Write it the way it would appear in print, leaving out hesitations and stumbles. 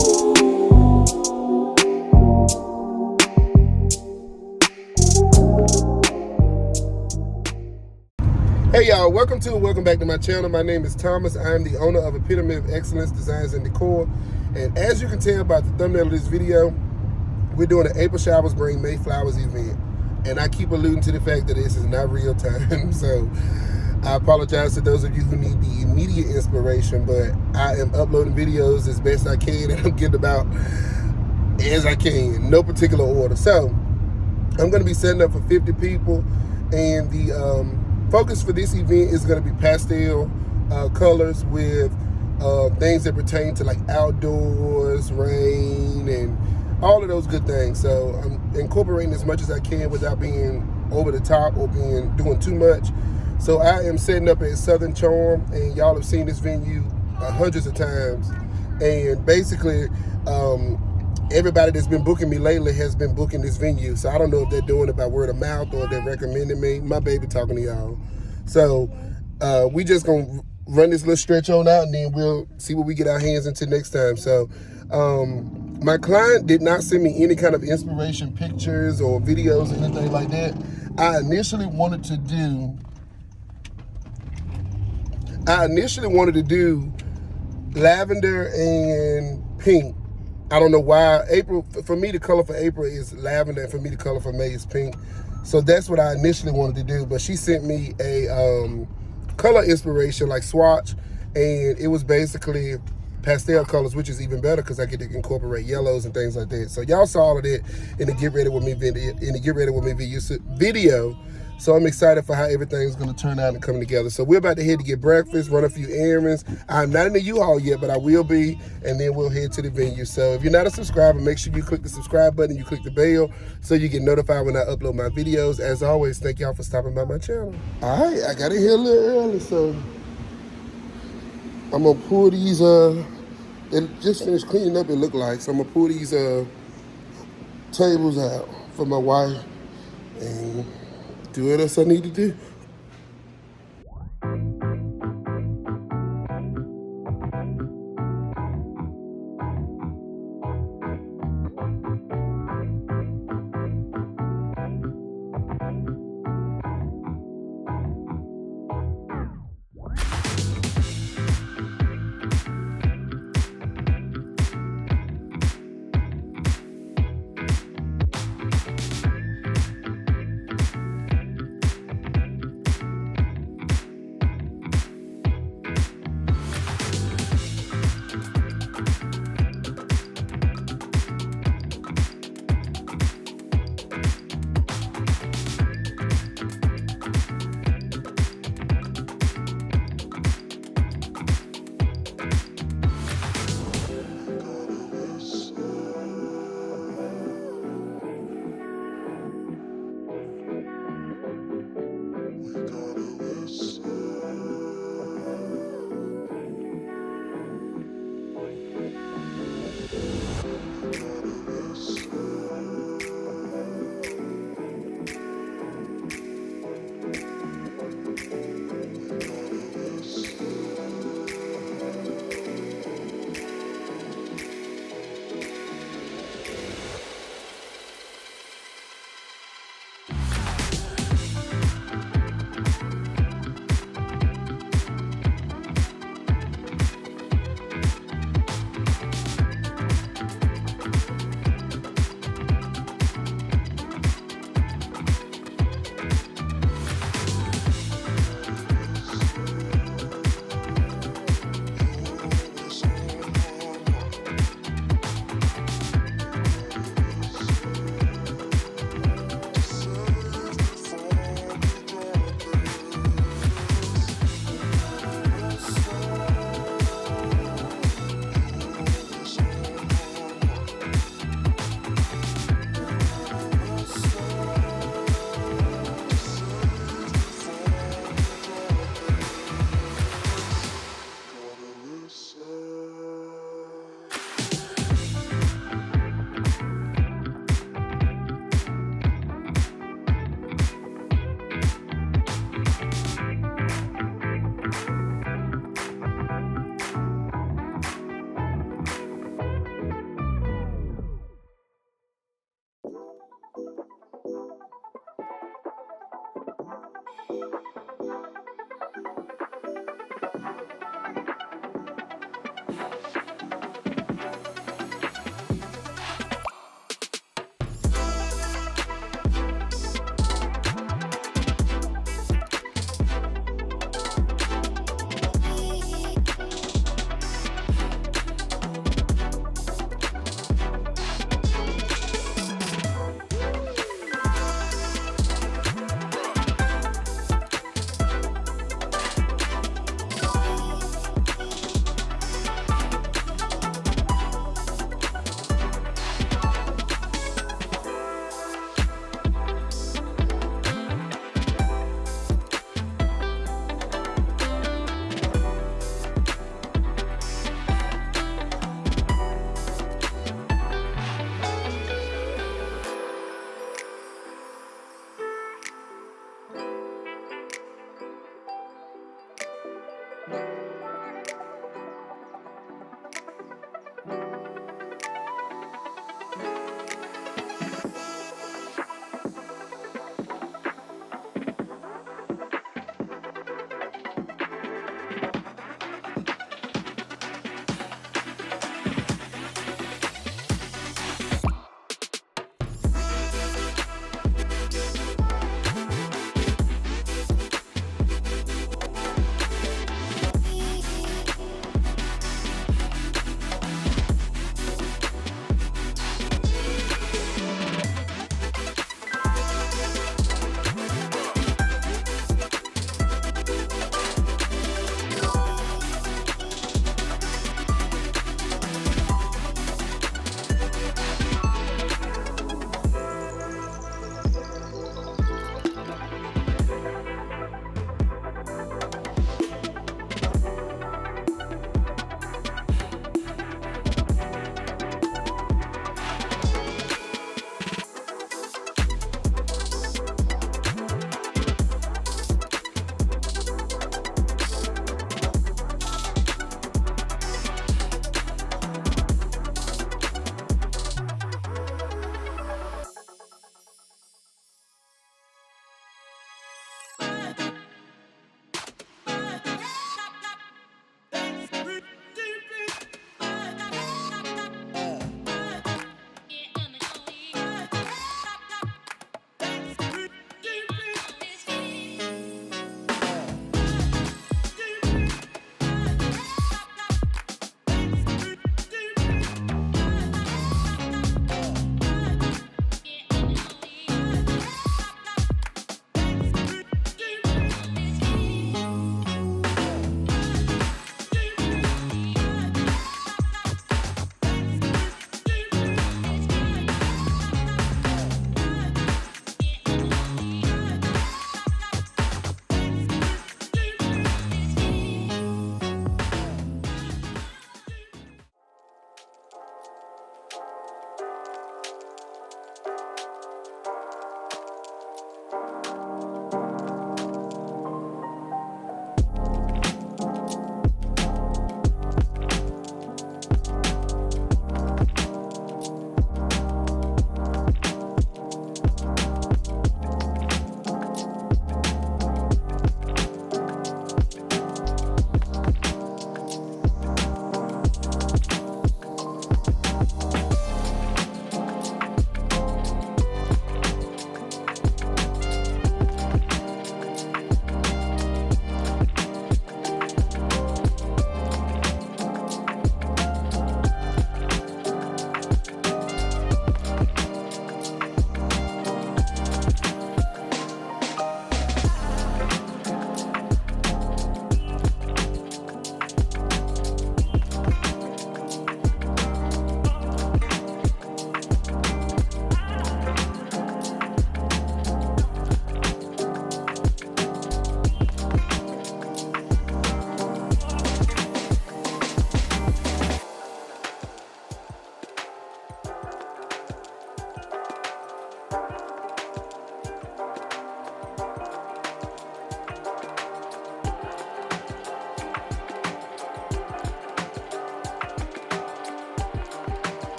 Hey y'all, welcome back to my channel. My name is Thomas. I am the owner of Epitome of Excellence Designs and Decor. And as you can tell by the thumbnail of this video, we're doing an April Showers Bring May Flowers event. And I keep alluding to the fact that this is not real time. So I apologize to those of you who need the immediate inspiration, but I am uploading videos as best I can and I'm getting about as I can, no particular order. So I'm gonna be setting up for 50 people, and the focus for this event is going to be pastel colors with things that pertain to like outdoors, rain, and all of those good things. So I'm incorporating as much as I can without being over the top or doing too much. So I am setting up at Southern Charm, and y'all have seen this venue hundreds of times. And basically, everybody that's been booking me lately has been booking this venue. So I don't know if they're doing it by word of mouth or if they're recommending me. My baby talking to y'all. So we just gonna run this little stretch on out, and then we'll see what we get our hands into next time. So my client did not send me any kind of inspiration pictures or videos or anything like that. I initially wanted to do lavender and pink. I don't know why. April, for me, the color for April is lavender, and for me, the color for May is pink. So that's what I initially wanted to do. But she sent me a color inspiration, like swatch, and it was basically pastel colors, which is even better because I get to incorporate yellows and things like that. So y'all saw all of that in the Get Ready With Me video. So I'm excited for how everything's gonna turn out and come together. So we're about to head to get breakfast, run a few errands. I'm not in the U-Haul yet, but I will be, and then we'll head to the venue. So if you're not a subscriber, make sure you click the subscribe button, you click the bell, so you get notified when I upload my videos. As always, thank y'all for stopping by my channel. All right, I got in here a little early, so I'm gonna pull these, it just finished cleaning up, it looked like. So I'm gonna pull these tables out for my wife and do what else I need to do.